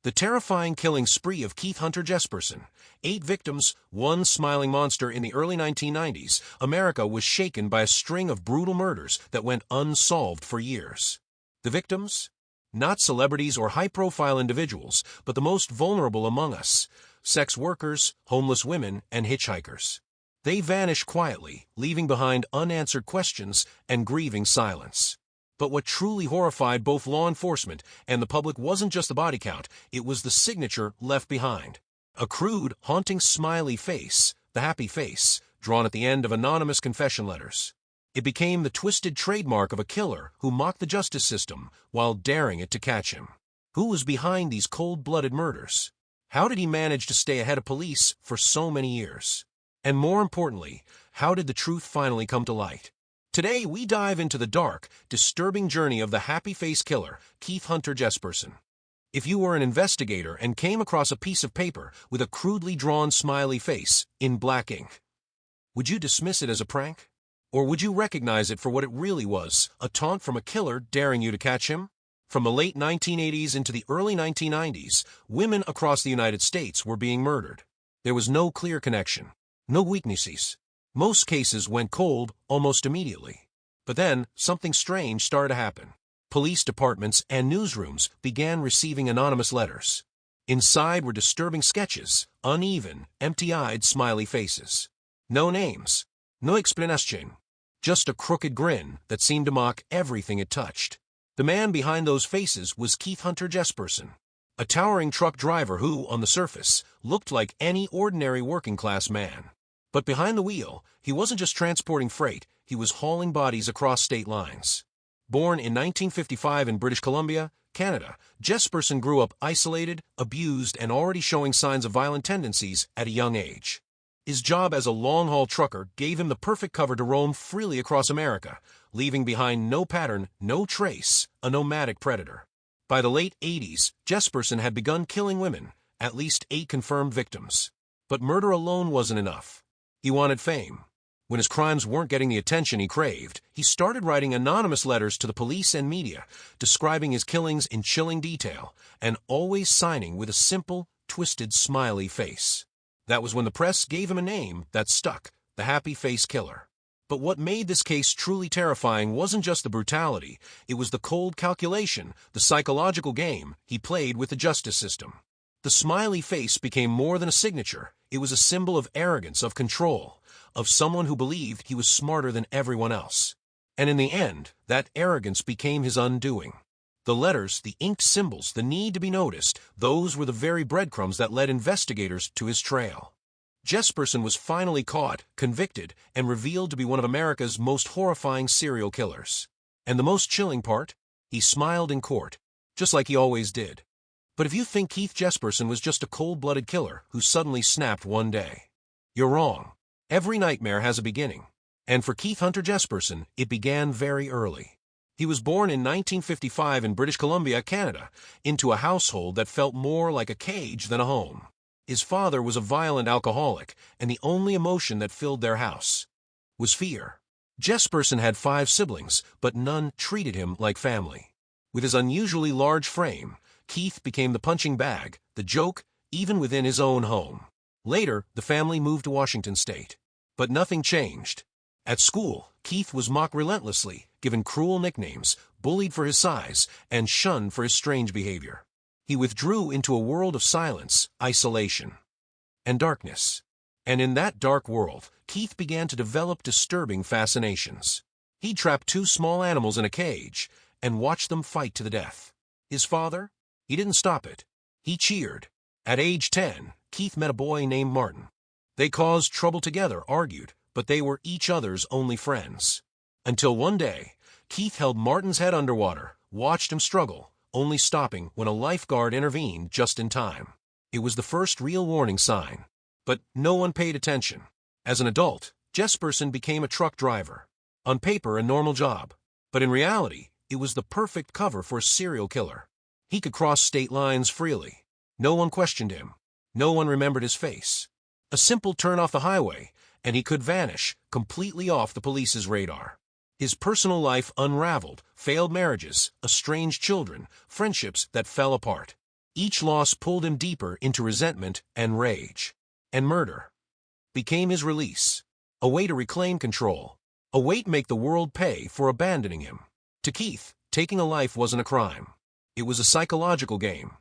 The terrifying killing spree of Keith Hunter Jesperson. 8 victims, 1 smiling monster. In the early 1990s, America was shaken by a string of brutal murders that went unsolved for years. The victims? Not celebrities or high-profile individuals, but the most vulnerable among us: sex workers, homeless women, and hitchhikers. They vanished quietly, leaving behind unanswered questions and grieving silence. But what truly horrified both law enforcement and the public wasn't just the body count, it was the signature left behind. A crude, haunting smiley face, the happy face, drawn at the end of anonymous confession letters. It became the twisted trademark of a killer who mocked the justice system while daring it to catch him. Who was behind these cold-blooded murders? How did he manage to stay ahead of police for so many years? And more importantly, how did the truth finally come to light? Today, we dive into the dark, disturbing journey of the happy-face killer, Keith Hunter Jesperson. If you were an investigator and came across a piece of paper with a crudely drawn smiley face in black ink, would you dismiss it as a prank? Or would you recognize it for what it really was, a taunt from a killer daring you to catch him? From the late 1980s into the early 1990s, women across the United States were being murdered. There was no clear connection, no weaknesses. Most cases went cold almost immediately. But then, something strange started to happen. Police departments and newsrooms began receiving anonymous letters. Inside were disturbing sketches, uneven, empty-eyed smiley faces. No names, no explanation, just a crooked grin that seemed to mock everything it touched. The man behind those faces was Keith Hunter Jesperson, a towering truck driver who, on the surface, looked like any ordinary working-class man. But behind the wheel, he wasn't just transporting freight, he was hauling bodies across state lines. Born in 1955 in British Columbia, Canada, Jesperson grew up isolated, abused, and already showing signs of violent tendencies at a young age. His job as a long-haul trucker gave him the perfect cover to roam freely across America, leaving behind no pattern, no trace, a nomadic predator. By the late 80s, Jesperson had begun killing women, at least 8 confirmed victims. But murder alone wasn't enough. He wanted fame. When his crimes weren't getting the attention he craved, he started writing anonymous letters to the police and media, describing his killings in chilling detail, and always signing with a simple, twisted, smiley face. That was when the press gave him a name that stuck, the Happy Face Killer. But what made this case truly terrifying wasn't just the brutality, it was the cold calculation, the psychological game he played with the justice system. The smiley face became more than a signature. It was a symbol of arrogance, of control, of someone who believed he was smarter than everyone else. And in the end, that arrogance became his undoing. The letters, the inked symbols, the need to be noticed, those were the very breadcrumbs that led investigators to his trail. Jesperson was finally caught, convicted, and revealed to be one of America's most horrifying serial killers. And the most chilling part? He smiled in court, just like he always did. But if you think Keith Jesperson was just a cold-blooded killer who suddenly snapped one day, you're wrong. Every nightmare has a beginning. And for Keith Hunter Jesperson, it began very early. He was born in 1955 in British Columbia, Canada, into a household that felt more like a cage than a home. His father was a violent alcoholic, and the only emotion that filled their house was fear. Jesperson had 5 siblings, but none treated him like family. With his unusually large frame, Keith became the punching bag, the joke, even within his own home. Later, the family moved to Washington State. But nothing changed. At school, Keith was mocked relentlessly, given cruel nicknames, bullied for his size, and shunned for his strange behavior. He withdrew into a world of silence, isolation, and darkness. And in that dark world, Keith began to develop disturbing fascinations. He trapped 2 small animals in a cage and watched them fight to the death. His father? He didn't stop it. He cheered. At age 10, Keith met a boy named Martin. They caused trouble together, argued, but they were each other's only friends. Until one day, Keith held Martin's head underwater, watched him struggle, only stopping when a lifeguard intervened just in time. It was the first real warning sign. But no one paid attention. As an adult, Jesperson became a truck driver. On paper, a normal job. But in reality, it was the perfect cover for a serial killer. He could cross state lines freely. No one questioned him. No one remembered his face. A simple turn off the highway, and he could vanish, completely off the police's radar. His personal life unraveled, failed marriages, estranged children, friendships that fell apart. Each loss pulled him deeper into resentment and rage. And murder became his release. A way to reclaim control. A way to make the world pay for abandoning him. To Keith, taking a life wasn't a crime. It was a psychological game.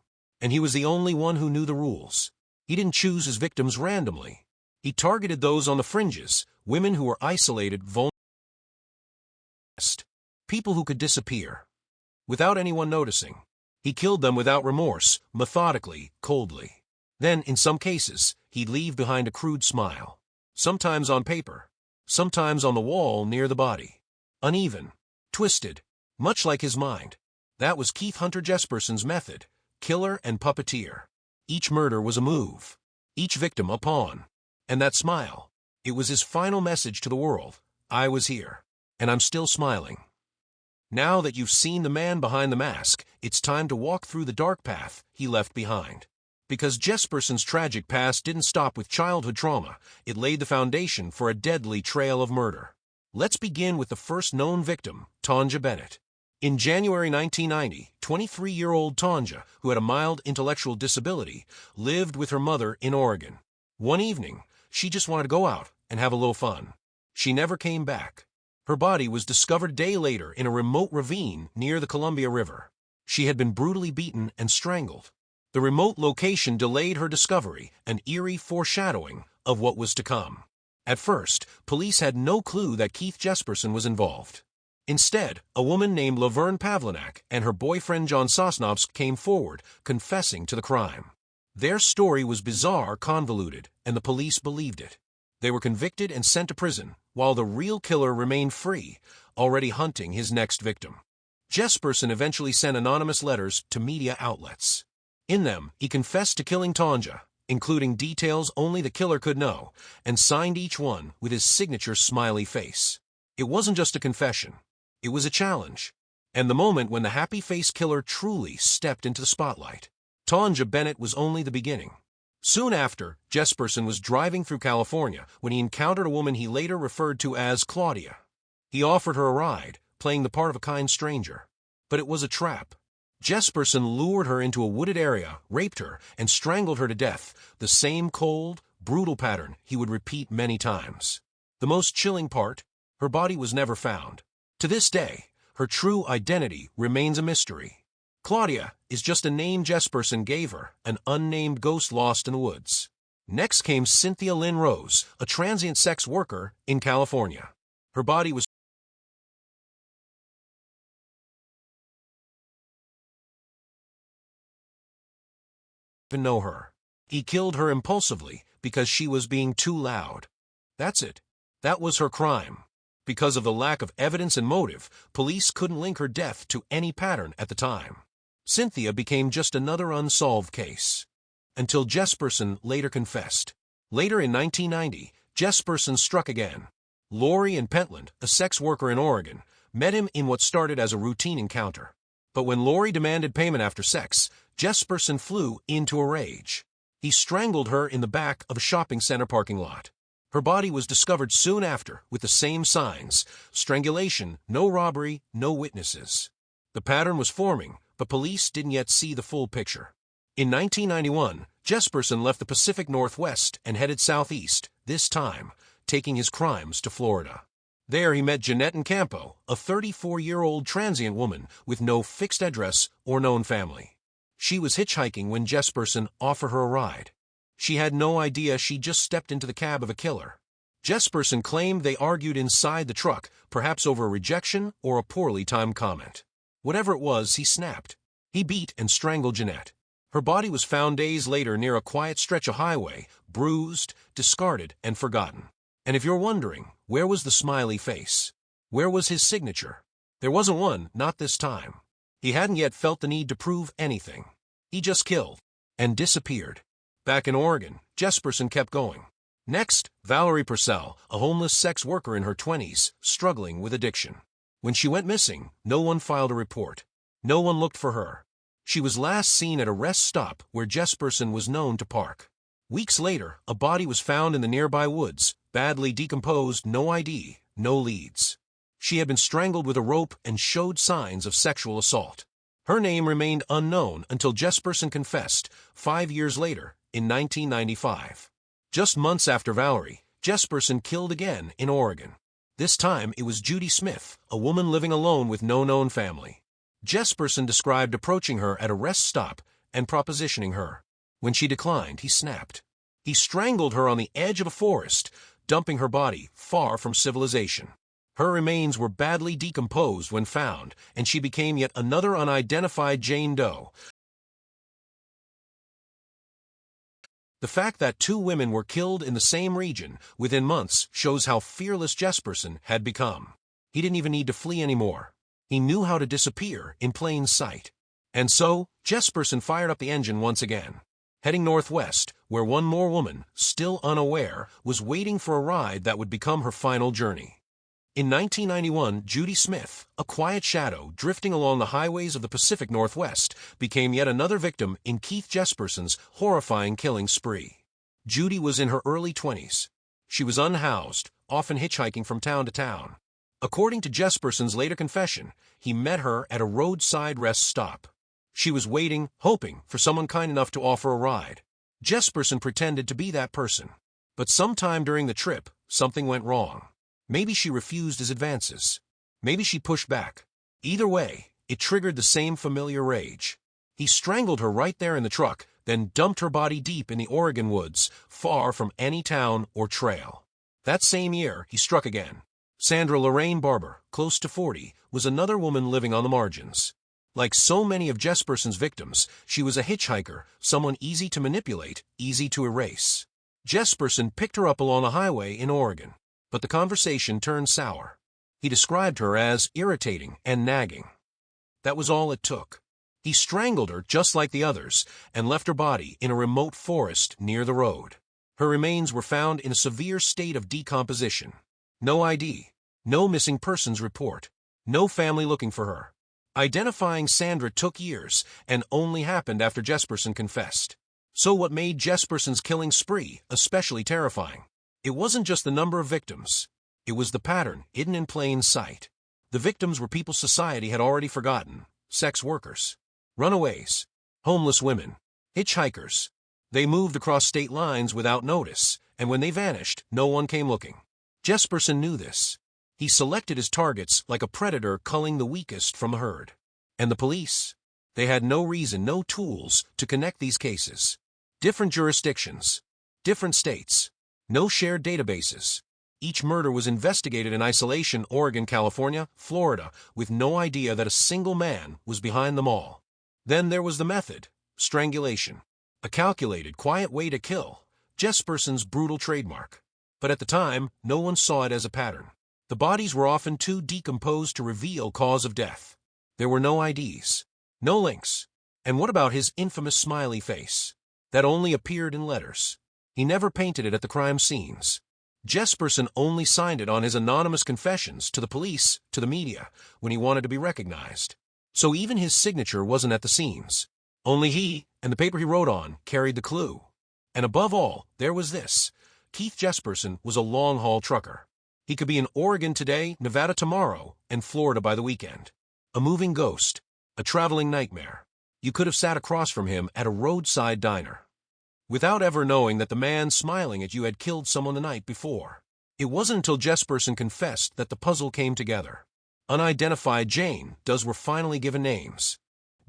And he was the only one who knew the rules. He didn't choose his victims randomly. He targeted those on the fringes, women who were isolated, vulnerable, people who could disappear without anyone noticing. He killed them without remorse, methodically, coldly. Then, in some cases, he'd leave behind a crude smile. Sometimes on paper, sometimes on the wall near the body. Uneven, twisted, much like his mind. That was Keith Hunter Jesperson's method, killer and puppeteer. Each murder was a move, each victim a pawn. And that smile, it was his final message to the world. I was here, and I'm still smiling. Now that you've seen the man behind the mask, it's time to walk through the dark path he left behind. Because Jesperson's tragic past didn't stop with childhood trauma, it laid the foundation for a deadly trail of murder. Let's begin with the first known victim, Tonja Bennett. In January 1990, 23-year-old Tonja, who had a mild intellectual disability, lived with her mother in Oregon. One evening, she just wanted to go out and have a little fun. She never came back. Her body was discovered a day later in a remote ravine near the Columbia River. She had been brutally beaten and strangled. The remote location delayed her discovery, an eerie foreshadowing of what was to come. At first, police had no clue that Keith Jesperson was involved. Instead, a woman named Laverne Pavlinac and her boyfriend John Sosnovsk came forward, confessing to the crime. Their story was bizarre, convoluted, and the police believed it. They were convicted and sent to prison, while the real killer remained free, already hunting his next victim. Jesperson eventually sent anonymous letters to media outlets. In them, he confessed to killing Tonja, including details only the killer could know, and signed each one with his signature smiley face. It wasn't just a confession. It was a challenge. And the moment when the happy-face killer truly stepped into the spotlight. Tonja Bennett was only the beginning. Soon after, Jesperson was driving through California when he encountered a woman he later referred to as Claudia. He offered her a ride, playing the part of a kind stranger. But it was a trap. Jesperson lured her into a wooded area, raped her, and strangled her to death, the same cold, brutal pattern he would repeat many times. The most chilling part, her body was never found. To this day, her true identity remains a mystery. Claudia is just a name Jesperson gave her, an unnamed ghost lost in the woods. Next came Cynthia Lynn Rose, a transient sex worker in California. Her body was even know her. He killed her impulsively because she was being too loud. That's it. That was her crime. Because of the lack of evidence and motive, police couldn't link her death to any pattern at the time. Cynthia became just another unsolved case. Until Jesperson later confessed. Later in 1990, Jesperson struck again. Lori in Pentland, a sex worker in Oregon, met him in what started as a routine encounter. But when Lori demanded payment after sex, Jesperson flew into a rage. He strangled her in the back of a shopping center parking lot. Her body was discovered soon after with the same signs: strangulation, no robbery, no witnesses. The pattern was forming, but police didn't yet see the full picture. In 1991, Jesperson left the Pacific Northwest and headed southeast, this time taking his crimes to Florida. There he met Jeanette Encampo, a 34-year-old transient woman with no fixed address or known family. She was hitchhiking when Jesperson offered her a ride. She had no idea she just stepped into the cab of a killer. Jesperson claimed they argued inside the truck, perhaps over a rejection or a poorly timed comment. Whatever it was, he snapped. He beat and strangled Jeanette. Her body was found days later near a quiet stretch of highway, bruised, discarded, and forgotten. And if you're wondering, where was the smiley face? Where was his signature? There wasn't one, not this time. He hadn't yet felt the need to prove anything. He just killed and disappeared. Back in Oregon, Jesperson kept going. Next, Valerie Purcell, a homeless sex worker in her 20s, struggling with addiction. When she went missing, no one filed a report. No one looked for her. She was last seen at a rest stop where Jesperson was known to park. Weeks later, a body was found in the nearby woods, badly decomposed, no ID, no leads. She had been strangled with a rope and showed signs of sexual assault. Her name remained unknown until Jesperson confessed 5 years later, in 1995. Just months after Valerie, Jesperson killed again in Oregon. This time it was Judy Smith, a woman living alone with no known family. Jesperson described approaching her at a rest stop and propositioning her. When she declined, he snapped. He strangled her on the edge of a forest, dumping her body far from civilization. Her remains were badly decomposed when found, and she became yet another unidentified Jane Doe. The fact that 2 women were killed in the same region within months shows how fearless Jesperson had become. He didn't even need to flee anymore. He knew how to disappear in plain sight. And so, Jesperson fired up the engine once again, heading northwest, where one more woman, still unaware, was waiting for a ride that would become her final journey. In 1991, Judy Smith, a quiet shadow drifting along the highways of the Pacific Northwest, became yet another victim in Keith Jesperson's horrifying killing spree. Judy was in her early 20s. She was unhoused, often hitchhiking from town to town. According to Jesperson's later confession, he met her at a roadside rest stop. She was waiting, hoping for someone kind enough to offer a ride. Jesperson pretended to be that person. But sometime during the trip, something went wrong. Maybe she refused his advances. Maybe she pushed back. Either way, it triggered the same familiar rage. He strangled her right there in the truck, then dumped her body deep in the Oregon woods, far from any town or trail. That same year, he struck again. Sandra Lorraine Barber, close to 40, was another woman living on the margins. Like so many of Jesperson's victims, she was a hitchhiker, someone easy to manipulate, easy to erase. Jesperson picked her up along a highway in Oregon. But the conversation turned sour. He described her as irritating and nagging. That was all it took. He strangled her just like the others and left her body in a remote forest near the road. Her remains were found in a severe state of decomposition. No ID, no missing persons report, no family looking for her. Identifying Sandra took years and only happened after Jesperson confessed. So what made Jesperson's killing spree especially terrifying? It wasn't just the number of victims. It was the pattern, hidden in plain sight. The victims were people society had already forgotten: sex workers, runaways, homeless women, hitchhikers. They moved across state lines without notice, and when they vanished, no one came looking. Jesperson knew this. He selected his targets like a predator culling the weakest from the herd. And the police? They had no reason, no tools to connect these cases. Different jurisdictions, different states. No shared databases. Each murder was investigated in isolation: Oregon, California, Florida, with no idea that a single man was behind them all. Then there was the method: strangulation. A calculated, quiet way to kill, Jesperson's brutal trademark. But at the time, no one saw it as a pattern. The bodies were often too decomposed to reveal cause of death. There were no IDs, no links. And what about his infamous smiley face? That only appeared in letters. He never painted it at the crime scenes. Jesperson only signed it on his anonymous confessions to the police, to the media, when he wanted to be recognized. So even his signature wasn't at the scenes. Only he, and the paper he wrote on, carried the clue. And above all, there was this: Keith Jesperson was a long-haul trucker. He could be in Oregon today, Nevada tomorrow, and Florida by the weekend. A moving ghost, a traveling nightmare. You could have sat across from him at a roadside diner, without ever knowing that the man smiling at you had killed someone the night before. It wasn't until Jesperson confessed that the puzzle came together. Unidentified Jane Does were finally given names.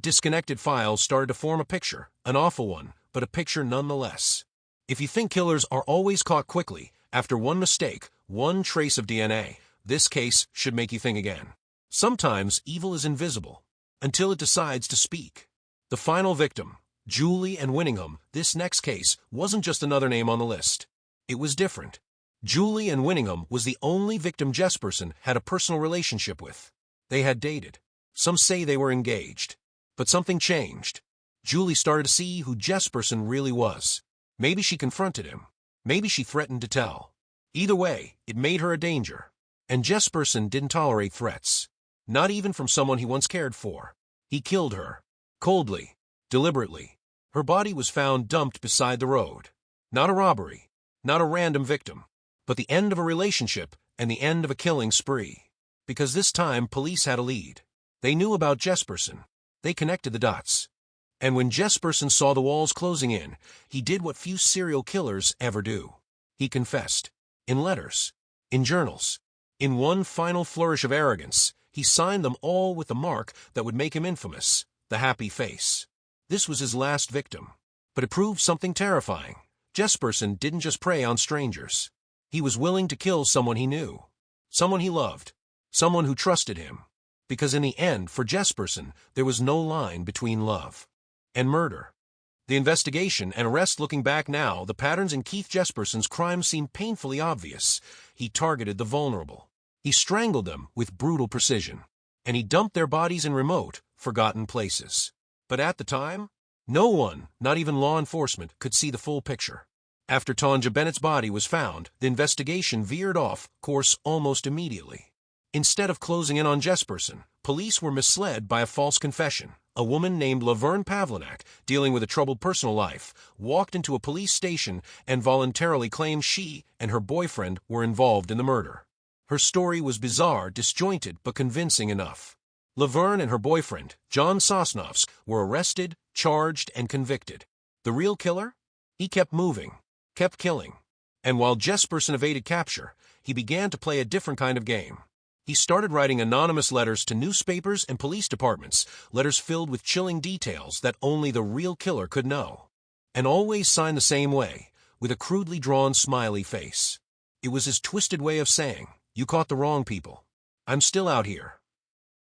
Disconnected files started to form a picture, an awful one, but a picture nonetheless. If you think killers are always caught quickly, after one mistake, one trace of DNA, this case should make you think again. Sometimes evil is invisible, until it decides to speak. The final victim, Julie and Winningham. This next case wasn't just another name on the list. It was different. Julie and Winningham was the only victim Jesperson had a personal relationship with. They had dated. Some say they were engaged. But something changed. Julie started to see who Jesperson really was. Maybe she confronted him. Maybe she threatened to tell. Either way, it made her a danger. And Jesperson didn't tolerate threats. Not even from someone he once cared for. He killed her. Coldly. Deliberately. Her body was found dumped beside the road. Not a robbery. Not a random victim. But the end of a relationship and the end of a killing spree. Because this time police had a lead. They knew about Jesperson. They connected the dots. And when Jesperson saw the walls closing in, he did what few serial killers ever do. He confessed. In letters. In journals. In one final flourish of arrogance, he signed them all with the mark that would make him infamous, the happy face. This was his last victim. But it proved something terrifying. Jesperson didn't just prey on strangers. He was willing to kill someone he knew. Someone he loved. Someone who trusted him. Because in the end, for Jesperson, there was no line between love and murder. The investigation and arrest looking back now, the patterns in Keith Jesperson's crimes seem painfully obvious. He targeted the vulnerable. He strangled them with brutal precision. And he dumped their bodies in remote, forgotten places. But at the time, no one, not even law enforcement, could see the full picture. After Tonja Bennett's body was found, the investigation veered off course almost immediately. Instead of closing in on Jesperson, police were misled by a false confession. A woman named Laverne Pavlinac, dealing with a troubled personal life, walked into a police station and voluntarily claimed she and her boyfriend were involved in the murder. Her story was bizarre, disjointed, but convincing enough. Laverne and her boyfriend, John Sosnovsk, were arrested, charged, and convicted. The real killer? He kept moving, kept killing. And while Jesperson evaded capture, he began to play a different kind of game. He started writing anonymous letters to newspapers and police departments, letters filled with chilling details that only the real killer could know. And always signed the same way, with a crudely drawn smiley face. It was his twisted way of saying, "You caught the wrong people. I'm still out here."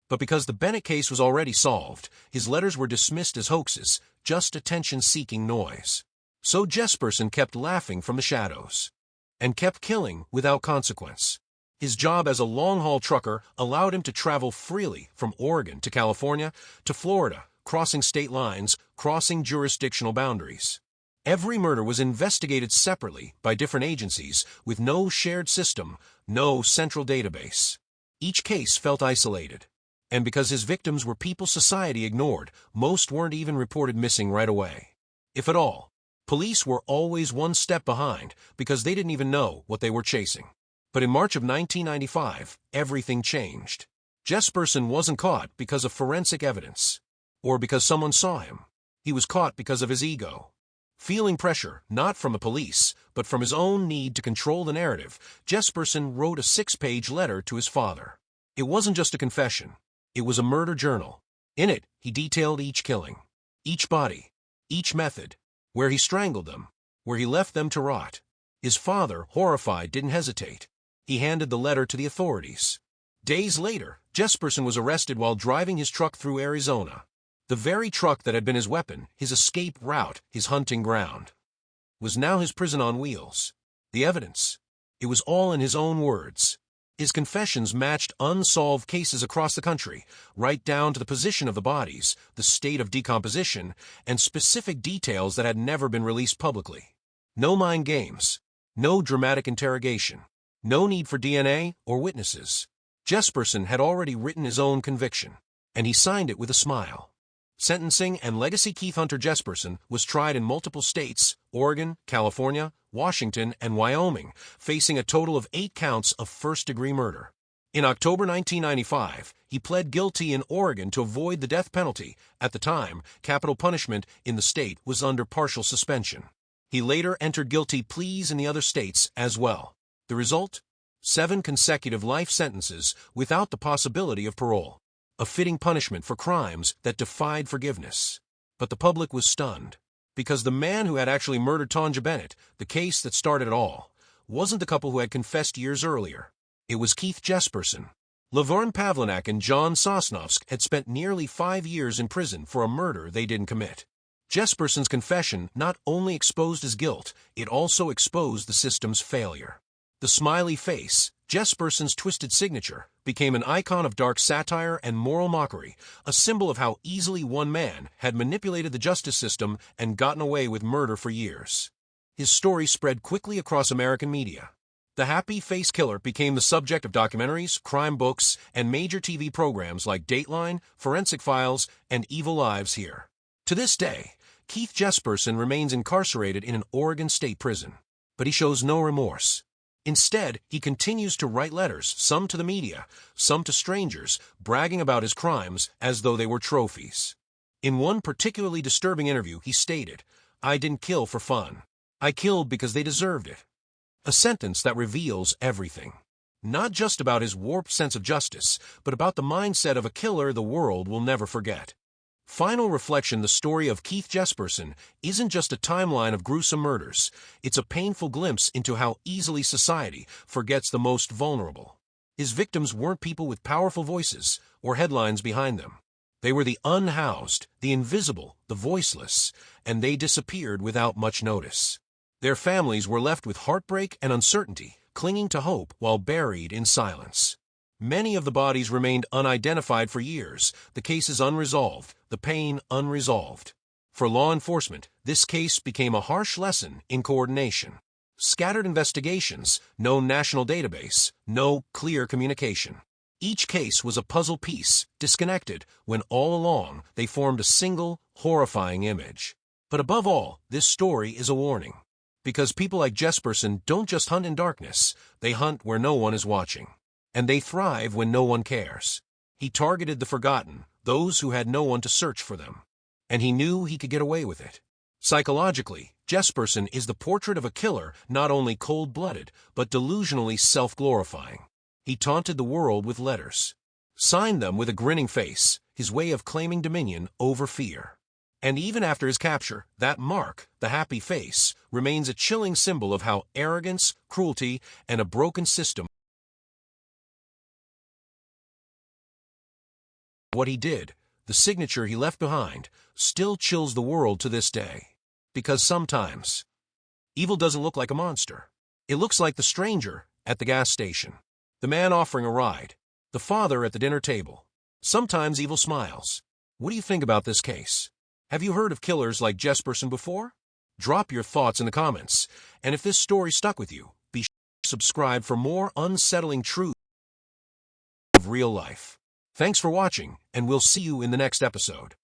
But because the Bennett case was already solved, his letters were dismissed as hoaxes, just attention-seeking noise. So Jesperson kept laughing from the shadows. And kept killing without consequence. His job as a long-haul trucker allowed him to travel freely from Oregon to California to Florida, crossing state lines, crossing jurisdictional boundaries. Every murder was investigated separately by different agencies with no shared system, no central database. Each case felt isolated. And because his victims were people society ignored, most weren't even reported missing right away. If at all, police were always one step behind because they didn't even know what they were chasing. But in March of 1995, everything changed. Jesperson wasn't caught because of forensic evidence, or because someone saw him. He was caught because of his ego. Feeling pressure, not from the police, but from his own need to control the narrative, Jesperson wrote a 6-page letter to his father. It wasn't just a confession. It was a murder journal. In it, he detailed each killing, each body, each method, where he strangled them, where he left them to rot. His father, horrified, didn't hesitate. He handed the letter to the authorities. Days later, Jesperson was arrested while driving his truck through Arizona. The very truck that had been his weapon, his escape route, his hunting ground, was now his prison on wheels. The evidence? It was all in his own words. His confessions matched unsolved cases across the country, right down to the position of the bodies, the state of decomposition, and specific details that had never been released publicly. No mind games. No dramatic interrogation. No need for DNA or witnesses. Jesperson had already written his own conviction, and he signed it with a smile. Sentencing and legacy Keith Hunter Jesperson was tried in multiple states, Oregon, California, Washington, and Wyoming, facing a total of 8 counts of first-degree murder. In October 1995, he pled guilty in Oregon to avoid the death penalty. At the time, capital punishment in the state was under partial suspension. He later entered guilty pleas in the other states as well. The result? 7 consecutive life sentences without the possibility of parole. A fitting punishment for crimes that defied forgiveness. But the public was stunned. Because the man who had actually murdered Tonja Bennett, the case that started it all, wasn't the couple who had confessed years earlier. It was Keith Jesperson. Laverne Pavlinac and John Sosnovsk had spent nearly 5 years in prison for a murder they didn't commit. Jesperson's confession not only exposed his guilt, it also exposed the system's failure. The smiley face, Jesperson's twisted signature, became an icon of dark satire and moral mockery, a symbol of how easily one man had manipulated the justice system and gotten away with murder for years. His story spread quickly across American media. The happy face killer became the subject of documentaries, crime books, and major TV programs like Dateline, Forensic Files, and Evil Lives Here. To this day, Keith Jesperson remains incarcerated in an Oregon state prison, but he shows no remorse. Instead, he continues to write letters, some to the media, some to strangers, bragging about his crimes as though they were trophies. In one particularly disturbing interview, he stated, "I didn't kill for fun. I killed because they deserved it." A sentence that reveals everything. Not just about his warped sense of justice, but about the mindset of a killer the world will never forget. Final reflection: the story of Keith Jesperson isn't just a timeline of gruesome murders. It's a painful glimpse into how easily society forgets the most vulnerable. His victims weren't people with powerful voices or headlines behind them. They were the unhoused, the invisible, the voiceless, and they disappeared without much notice. Their families were left with heartbreak and uncertainty, clinging to hope while buried in silence. Many of the bodies remained unidentified for years, the cases unresolved, the pain unresolved. For law enforcement, this case became a harsh lesson in coordination. Scattered investigations, no national database, no clear communication. Each case was a puzzle piece, disconnected, when all along they formed a single, horrifying image. But above all, this story is a warning. Because people like Jesperson don't just hunt in darkness, they hunt where no one is watching. And they thrive when no one cares. He targeted the forgotten, those who had no one to search for them. And he knew he could get away with it. Psychologically, Jesperson is the portrait of a killer not only cold-blooded, but delusionally self-glorifying. He taunted the world with letters, signed them with a grinning face, his way of claiming dominion over fear. And even after his capture, that mark, the happy face, remains a chilling symbol of how arrogance, cruelty, and a broken system. What he did, the signature he left behind, still chills the world to this day. Because sometimes, evil doesn't look like a monster. It looks like the stranger at the gas station, the man offering a ride, the father at the dinner table. Sometimes evil smiles. What do you think about this case? Have you heard of killers like Jesperson before? Drop your thoughts in the comments. And if this story stuck with you, be sure to subscribe for more unsettling truths of real life. Thanks for watching, and we'll see you in the next episode.